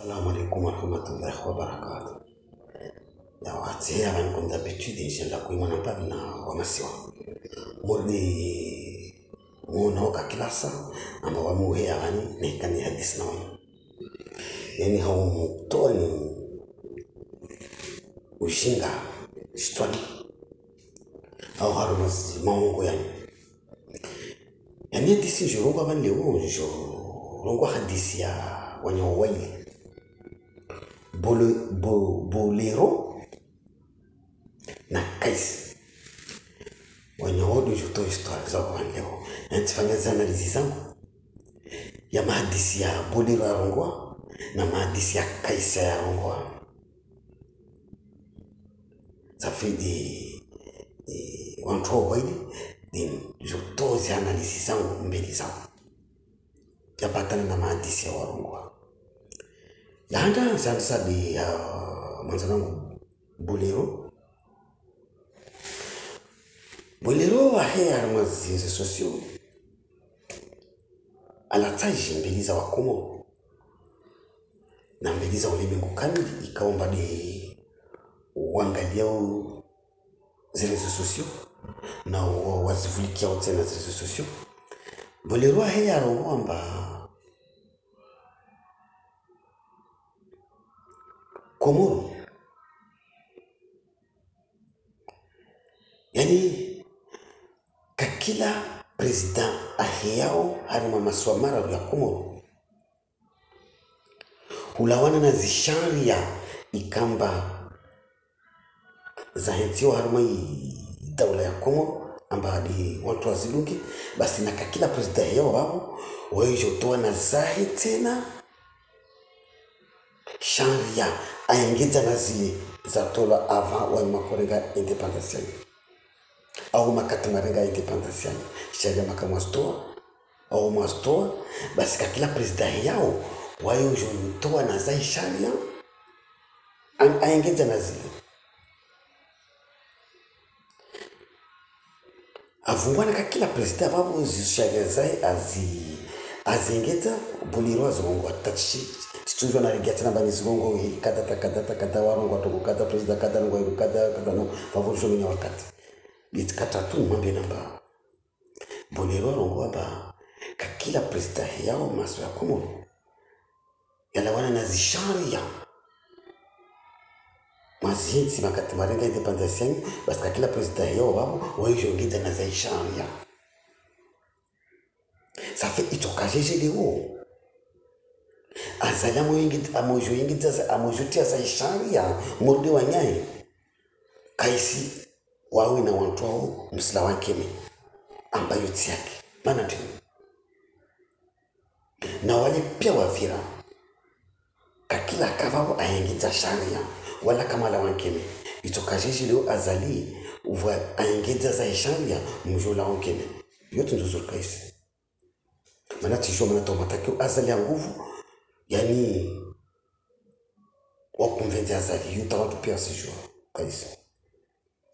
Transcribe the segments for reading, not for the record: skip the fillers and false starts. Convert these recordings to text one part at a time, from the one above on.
Assalamu alaikum warahmatullahi wabarakatuh. Ya wazee wanakum d'habitude inshallah kuimana mpavi na wamasiwa. Murdi muonoka kilasa amba wamuhea wani nekani hadisi na wani. Yani haumutoni ushinga shtwani au harumasi maungo yani. Yani hadisi jorongwa wani leo jorongwa hadisi ya wanyawaili. Bolero na kaisi wanyawodo juto histoire za kwa leo ntifanya analizi zangu ya mahadisi ya bolero ya rongwa na mahadisi ya kaisi ya rongwa. Ça fait des wantro waili des juto za analizi zangu mbele zangu ya patana na mahadisi ya warongwa. Yanda sasa di manzanangu bolero ahea mazizi sosio alataji mbeliza wakomo na mbeliza ulimwengu kamili ikaomba de uangalia zile sosio na wazivulikia wote na zile sosio. Bolero ahea rongwamba Komoro, yani kakila president aheyao harima maswamara ya Komoro hulawana na zisharia ikamba za hentio harima dawla ya Komoro amba di watu wazilungi basi na kakila president aheyao wao wajotoa na zahi tena sharia aingeza na zile za tola avant wa makorenga independence au makatamarenga independence sharia makamwastoa au mwastoa basi kakila president yao wayo jotoa na za sharia aingeza na zile avungwana kakila president wao zisharia zai azingeza bolero azongo atachi studio na rigati na bani zongo hii kata warongo to kata president kata ngo kata no favor jomi wakati bit kata tu mambe namba bolero rongo ba kakila president yao maso ya Komoro yala wana na zisharia mazinzi makati marenga independence yangu basi kakila president yao wao waijongeza na za sharia. Ça fait itokajeje leo azala amojo yingita amojutia za sharia murde wanyai kaisi wawe na watu wao msila wakeme ambayo tiake maana tu na wale pia wafira kakila kavao ayingita sharia wala kama la wakeme itokajeje leo azali uva ayingita za sharia mjola wakeme yote ndio kaisi maana tisho maana tomataki azali ya nguvu yani wakumvenzia azali yuta watu pia sijua kaisi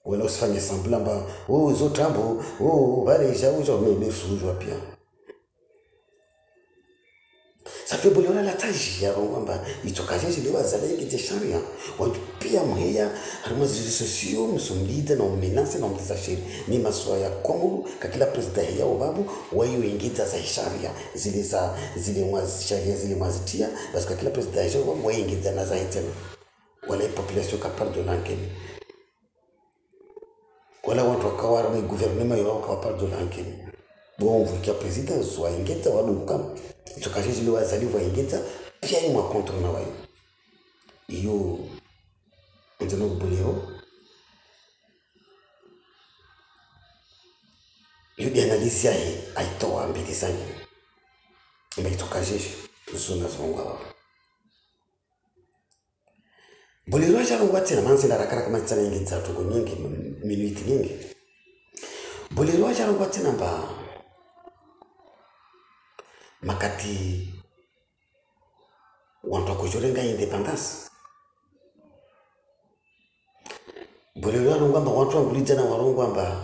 wala usifanye semblant ba zotambo bale jaujo mimi sujua pia. Ça fait bolera la taji ya kwamba itokajeje leo azali ngite sharia watu pia mheya harima zizi sosio msumlida na umenase na mtashiri ni maswa ya Komoro kakila president yao babu wayo ingita za sharia zile mwazi sharia zile mwazitia basi kakila president yao babu wayo ingita na za tena wala population capable de l'enquête wala watu wakawara ni gouvernement yao capable de l'enquête bon vukia president soit ingita walunguka itokajeje leo azali wa ingita pia ni mwa control na wayo iyo ndio bolero yudi analisi yae aitoa mbili sana mbitokajeje zona zonga bolero ajarongwa tena manzi na rakara kama tsana ingita tuko nyingi minuti nyingi bolero ajarongwa tena mba makati wantu kujorenga independence bolero arongwa watu wangulija na warongwa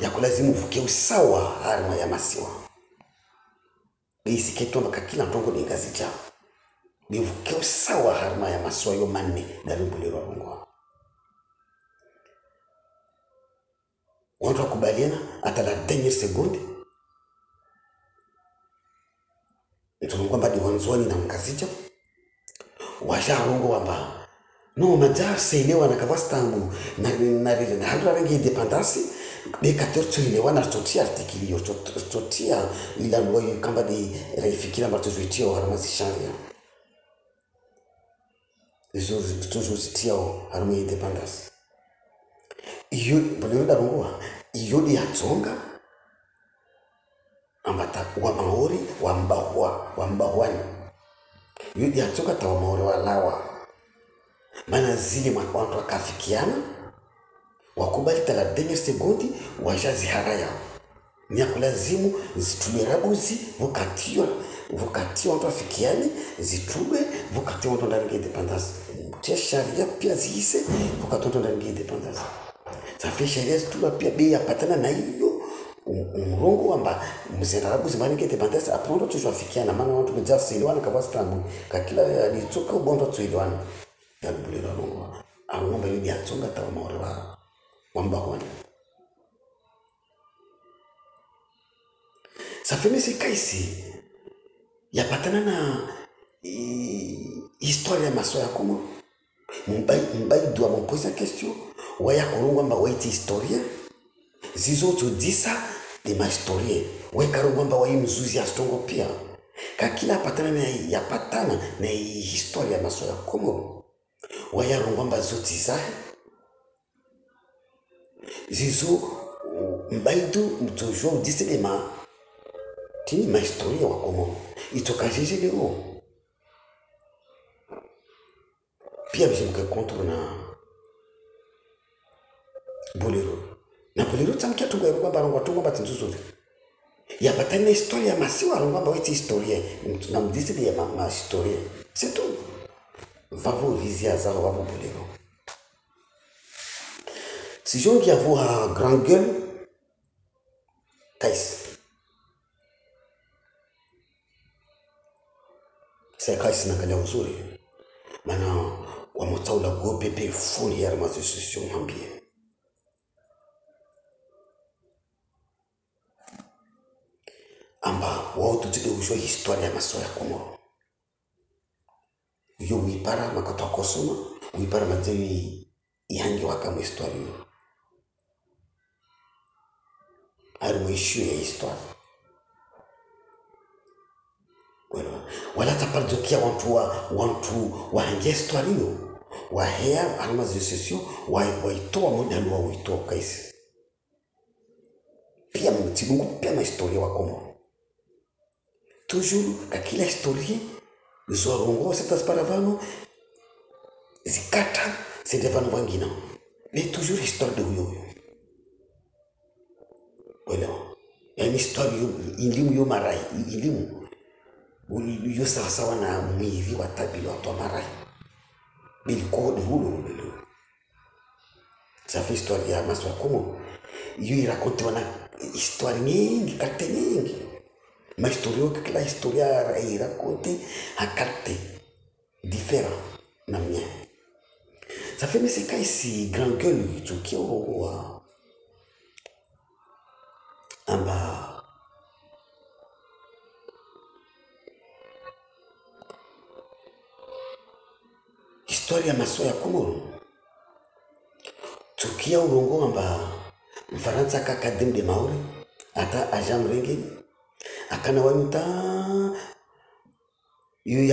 yakulazimu vuke usawa harima ya masiwa isi keto makakila ntongo ningazi chao Nivukeo sawa harma ya masoyo manne dari Buliro Rongo. Watu wakubaliana hata la dernière seconde. Nitulungwa mbadi wanzuani na mkazija. Washa Rongo wamba. No maja seilewa na kavastangu na hadra rangi independence de 14 ilewa na stotia artikili yo stotia ila loi kamba de reifikira mbato zuitia harma zisharia. Izo zitia harma independence. Iyo Buliro da Rongo iyo di atsonga ambata wa Maori wa mbahwani. Iyo di atsonga ta wa Maori wa lawa. Mana zile watu wakafikiana wakubali tala dernière seconde wajazi haraya nyakulazimu zitulerabuzi vokatio watu wafikiane zitube vokatio watu ndani independence tia sharia pia ziise vokatio watu ndani independence safi sharia zitula pia bei yapatana na hiyo mrongo amba mzendarabuzi ndani independence apondo tushwafikiana maana watu mjasa iliwana kabasta kakila alitoka ubondo tuiliwana ya Buliro Rongo arungomba yudi atsonga tawa Maori wa mbahwani. Safemesi kaisi yapatana na historia masoya kuma mbai dua mpoza question waya kurungwa mba waiti historia zizo chodisa de ma historia waya karungwa mba wayi mzuzi ya stongo pia kakila yapatana na historia masoya kuma waya rungwamba zoti zahe zizo mbaidu mtojo diselema tini ma historia wa komo itoka jeje leo pia mjimke kontro na Buliro tsamkia tunga rungwamba rungwamba tinzuzuri ya patana historia masiwa rungwamba weti historia na mdisele ya ma historia c'est tout. Favoriser à Zaro Buliro. Si j'en qui avoue à grande gueule, c'est Kais Nangalia Uzuri. Maintenant, on m'a dit la go bébé fou hier ma session ambien. Amba, wow, tout de suite, histoire ya masoya Komoro. Yo wipara makatoa kosoma wipara majewi yangi wakamu histoire yo ari moishu ya histoire wala tapardokia wantu wahangia histoire yo wahea alama zisesio waitoa modali wa waitoa kaisi pia mtibungu pia na historia wa Komoro toujours kakila historia Zorongo c'est paravano zikata c'est devant wangina mais toujours histoire de yo voilà une histoire ilimu yo marai ilimu yo sawa na mwivi wa tabili wa marai biliko de hulu ça fait histoire ya maswa komo yo irakonte wana histoire nyingi karte nyingi ma historia kila historia irakonte akarte différent na mien. Ça fait mais c'est quand ici grand gueule qui au amba historia masoya Komoro tukia urongo amba Mfaransa kakadem de Maori ata ajam rengi akana wanuta yu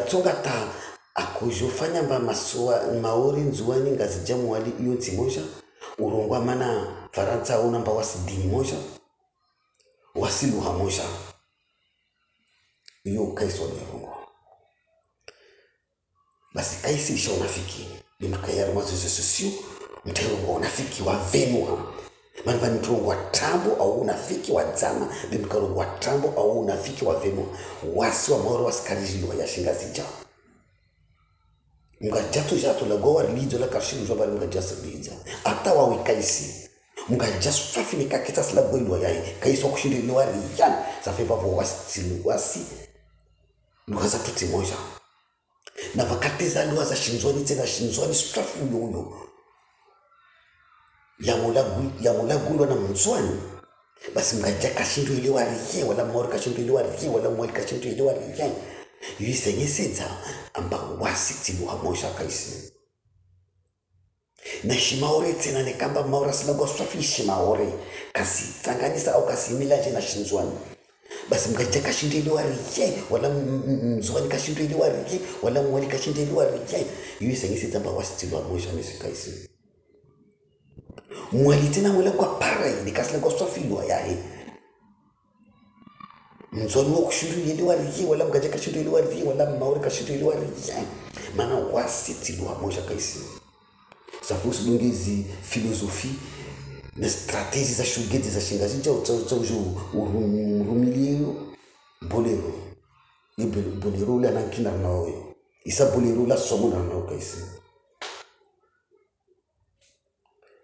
tsonga ta akujofanya mba masoa Maori nzuani ngazijamu wali iyo timoja urongwa mana Faransa una mba wasidini moja wasiluha moja iyo kaiso ni rongo basi kaisi isha unafiki ni makayari mazo sosio mtarongo unafiki wa venua manva mtarongo wa tambo au unafiki wa zama ni mkarongo wa tambo au unafiki wa venua wasi wa Maori wasikariji wa yashinga zija mga jato la goa lijo la karshimu jwa bali mga jasa lijo ata wa wikaisi mga jasu fafi ni kakita sila bwelu wa yai kaisi wa kushiri luwa riyan sa fepa po wasi lukaza tuti moja na vakateza lwa za shinzwani tena shinzwani strafu yoyo ya mulagulwa na mzwani basi mgaja kashindu ile wariye wala mori kashindu ile wariye wala mwali kashindu ile wariye yisenyesedza amba wasiti lwa mosha kaisi na shimaore tena nekamba maura sila kwa strafu shimaore kasi tanganisa au kasi milaje na shinzwani basi mgaja kashindu ile wariye wala mzwani kashindu ile wariye wala mwali kashindu ile wariye yisenyesedza amba wasiti lwa mosha kaisi mwali tena mwela kwa para ni kasla kwa sofilwa yae mzoni wa kushindu ile wariye wala mgaja kashindu ile wariye wala maure kashindu ile wariye mana wasiti lwa mosha kaisi safusi dungezi filosofi na strategie za shugeti za shingazi cha uju urumilio bolero bolero la nankina nawe isa bolero la somo na nawe kaisi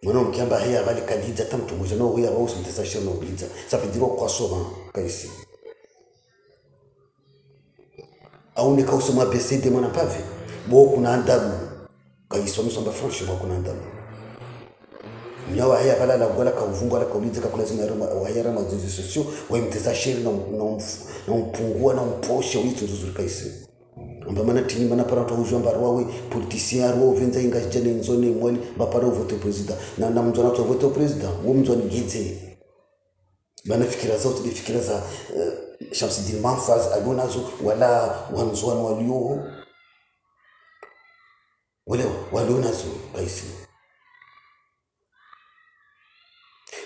mwana mkiamba haya bali kalija tamtu mujano huya wao simtesa shano blija safidiro kwa soma kaisi au ni kausoma BCD mwana pave bo kuna andabu kaisi msomba franchement kuna andabu nyawa haya bala la gola ka uvungwa la kauliza ka kulazima wahayara mazoezi sosio wa mtesa shiri na mpungua na mposhe witu nzuri kaisi amba mana tini mana para ujamba rwawe politicien rwo venza inga jene nzone mwali bapara vote president na mzona to vote president wo mzoni gite bana fikira zote ni fikira za Shamsuddin Manfaz agonazo wala wanzwana walio wala walionazo kaisi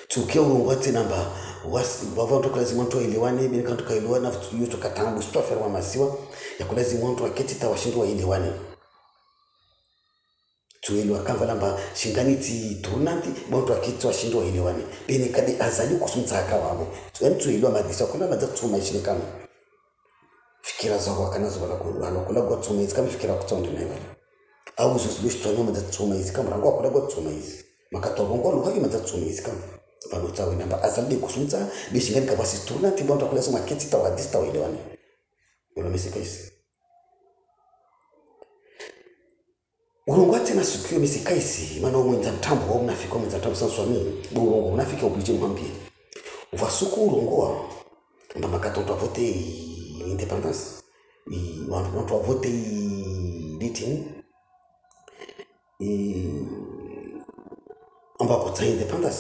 tukio ngwate namba wasi bavando lazima mtu aelewane mimi kantu kaelewana yoto katambu stofer wa masiwa ya kulazima mtu aketi tawashindu wa elewane tuelewa kamba lamba shinganiti turnanti mtu aketi washindu wa elewane bini kadi azali kusumtsaka wabo tuelewa madisa kuna madatu maishine kama fikira za wakanazo wala kula kwa tumeizi kama fikira kutonda nayo au zusubishi tuonyoma madatu tumeizi kama rango kula kwa tumeizi makatorongo luhagi madatu tumeizi kama vano tawe namba azali kusumtsa bishingani kabasi turnanti bonto kula soma keti tawadista wa elewane wala mesika isi urongwate na sukio mesika isi mana umwenza mtambo wa unafika umwenza mtambo sansu mimi urongo unafika ubije mwambie uvasuku urongoa mba makatoto vote independence wantu vote dating amba kota independence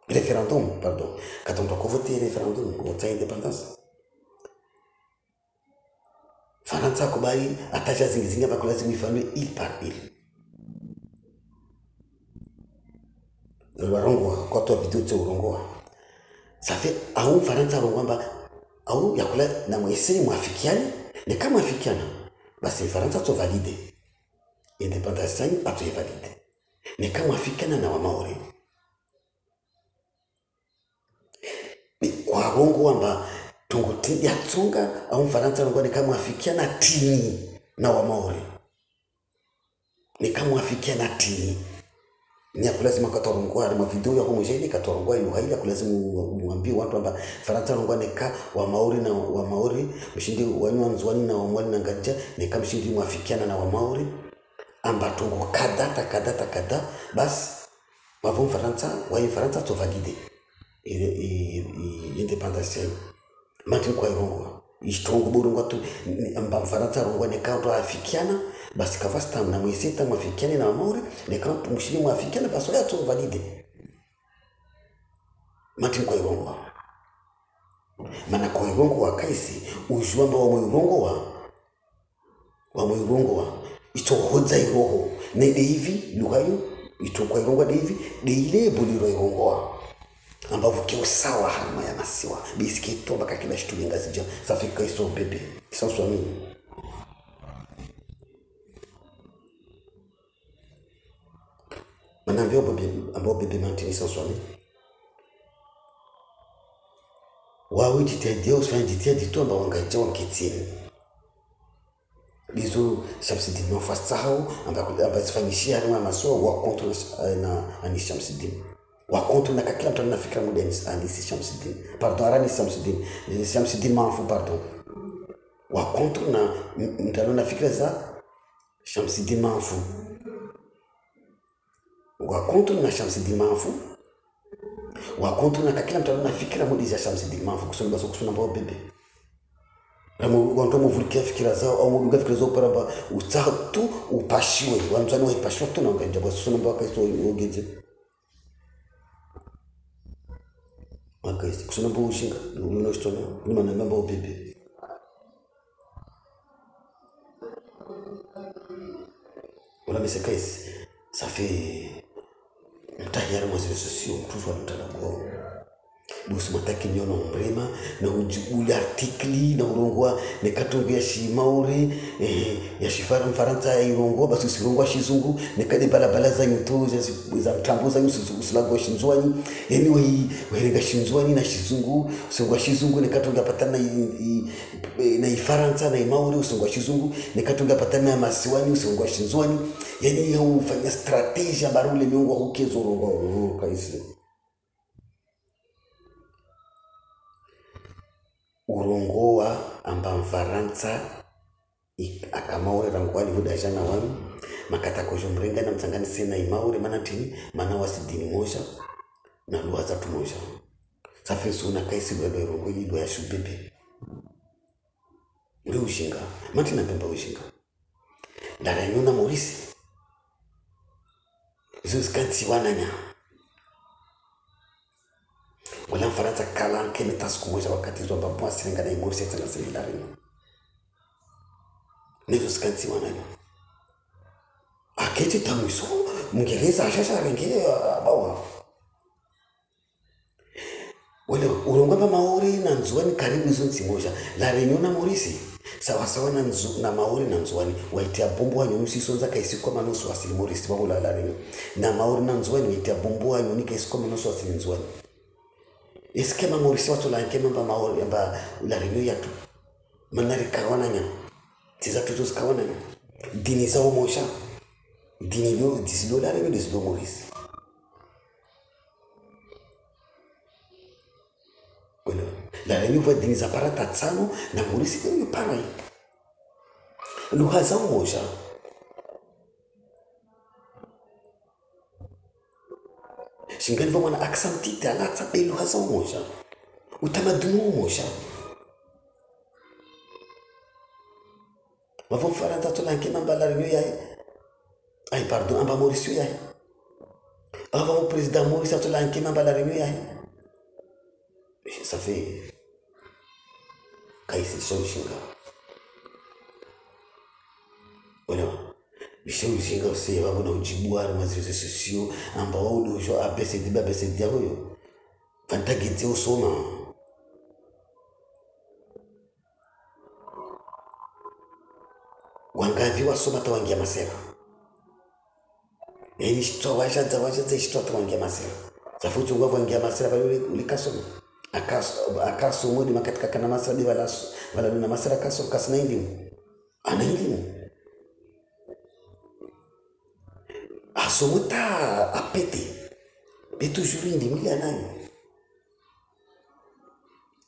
referendum pardon katonto vote referendum kota independence Faransa kubali ataja zingizinga bakulazimu ifanywe il par il. Warongo kwa to video cha urongo. Ça fait au Faransa rongamba au yakula na mweseni mwafikiani ni kama afikiana basi Faransa to valide. Independence ni pato valide. Ni kama afikiana na wa Maori. Ni kwa rongo amba tunguti ya tunga au Mfaransa ngoni kama afikia na tini na wa Maori ni kama afikia na tini ni lazima katorongwa na video ya homojeni katorongwa ile lazima muambie watu kwamba Faransa ngoni ka wa Maori mshindi wanywa nzwani na wamwali na ngaja ni kama mshindi mwafikiana na wa Maori amba tungu kadata basi wavo Faransa to valide independence Martin kwa irongo ishtongo burungo tu amba Faransa rongo ne kanto afikiana basi kavasta na mwisita mwafikiana na Maori ne kanto mshini mwafikiana basi ya tu valide Martin kwa irongo mana kwa irongo wa kaisi ujwamba wa mwirongo wa ito hoza iroho ne hivi luhayo ito kwa irongo de ile buliro irongo wa ambavu kio sawa harma ya masiwa biskito baka kila shitu ngazija safika iso bebe sanso mimi manambio bebe mantini sanso mimi wawe jitaidia usifanya jitia amba wangaija wanketini bizo Shamsuddin Manfasahau amba zifanyishia harma masiwa wa kontra na ani Shamsuddin wa kontu na kila mtu anafikira muda ni Shamsuddin pardon arani Shamsuddin Manfu pardon wa kontu na mtu anafikira za Shamsidin Manfu wa contre na Shamsidin Manfu wa contre na kila mtu anafikira mudi ya Shamsidin Manfu kusoma basi kusoma mbao bebe ramu wantu mvulika fikira zao au mvuga fikira zao paraba utatu upashiwe wanzani wa ipashiwa tu na nganja basi kusoma mbao kaiso ugeje makaisi kusoma mbao ushinga uno stona ni manamba mbao bebe wala mesekaisi ça fait mtayari mwa zile sosio mtu wa mtalago busu mataki nyono mbrema na uli artikli na urongwa ne katongo ya shimauri ya shifara mfaransa ya irongwa basi usirongwa shizungu ne kade balabala za nyuto za mtambuza usilago shinzwani yani werenga shinzwani na shizungu usongwa shizungu ne katongo patana na ifaransa na imauri usongwa shizungu ne katongo patana masiwani usongwa shinzwani yani ufanya strategia barule miongo hukezo urongwa kaisi urongoa amba mfaransa akamaure rangwali hudajana wanu makata kujumrenga na mtangani sena imaure manatini mana wasidini moja na lugha za tumoja safesu una kaisi bwelo irongo yido ya shubebe ule ushinga matina pemba ushinga dara nyuna morisi zuzkansi wananya wala mfaransa kala keme tasku moja wakati zwa mbabu asirenga na imorisi ya tanga silidari nezo skansi wananya aketi tamuiso mngereza ashasha renge bawa wale urongwa maori na nzuani karibu zonsi moja la renyona morisi sawa na maori na nzuani waitia bombo wa nyusi sonza kaisi kwa manosu wasili morisi babu la renyo na maori na nzuani waitia bombo wa nyuni kaisi kwa manosu wasili nzuani eskema morisi watu la nkema mba maori mba la renyo yatu manari kawananya tiza tutus kawananya dini za umosha dini lio disido la renyo disido morisi la renyo va dini za parata tsano na morisi kwenye parai lugha za umosha shingani va mwana aksanti alatsa be lugha za umosha utamaduni umosha mavo mfaranta tola nkema mba la renyo yae ay pardon amba morisi yae ava president morisi tola nkema mba la renyo yae ça fait kaisi shinga wala bisho shinga usiye babona ujibuara mazirizo sosio ambao udojo abcd yaho fantagite usoma wangavi wasoma tawangia masera yani shito washa shito tawangia masera safuti ngwa wangia masera bali ulikasoma akaso modi makatika kana masera di wala na masera kaso kasna elimu ana elimu asomota apete betu jurindi mili anayo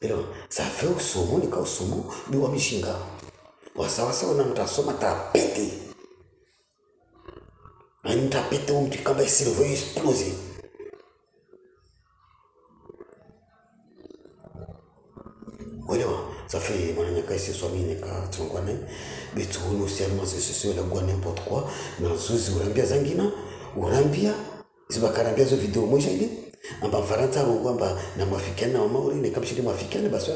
pero ça fait au somo ni ka somo ni wa mishinga wasawasa una mtasoma tapete ani mtapete umtikamba silvo explosive ça fait mon nyaka isi swami nika tsongwane betu uno sialma sesio la gwa n'importe quoi na zuzi urambia zangina urambia zibakarambia zo video moja ile amba faranta rongwamba na mafikana na maori ne kamshiri mafikana basi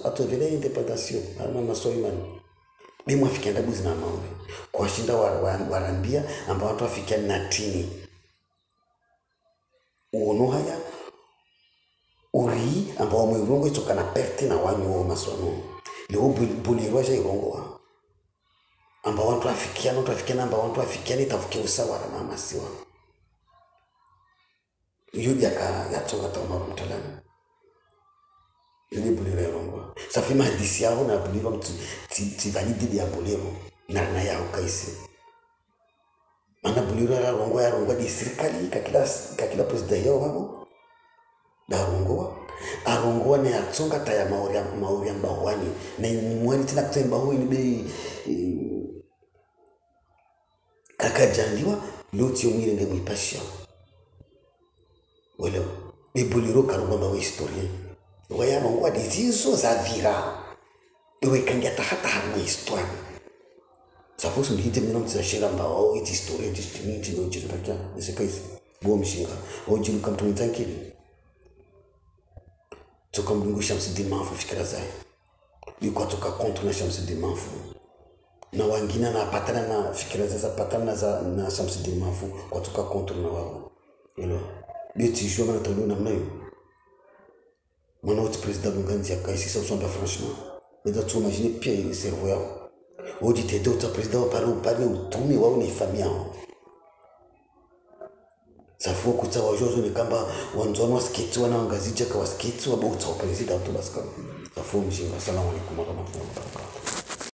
ato vile independence alma masoimani bi mafikana buzi na maori kwa shinda warambia amba watu afikana na tini uno haya uri ambao mwirongo itoka na perte na wanyu wa maswano leo bulirwa ja irongo ambao watu afikiana ambao watu afikiana itafikia usawa na mama siwa yudi yakatoka tama mtaalamu yudi bulirwa irongo safi mahadisi yao na bulirwa ti valide ya bulirwa na yao kaisi mana bulirwa ya rongo di serikali kakila president yao wao arongoa ne atsonga taya maori mbawani na mwani tina kutemba huyu ni bei akajandiwa leo tio mwile nge mwipashia wala Boliro karongoma wa historien waya mangwa dizizo za vira ewe kangia tahata harma histoire ça faut se dire maintenant ça chez lamba oh it historien destiny tino tino takia c'est quoi bon mishinga oh jilu kam tu mtankili to comme lungu Shamsuddin Manfu fikira zai yuko toka contre na Shamsuddin Manfu na wangina na patana na fikira za patana na Shamsuddin Manfu kwa toka contre na wao ilo biti jua mana tolo na mnayo mana uti président Bunganzi akaisi sa usomba franchement mais tu imagines pia ile cerveau yao odi te d'autres président parler utumi wao ni famille ça faut que ça wajozo ni kamba wanzonwa sketch wana ngazija kwa sketch wa bauta president tu baska ça faut mjinga. Assalamu alaykum wa rahmatullahi wa barakatuh.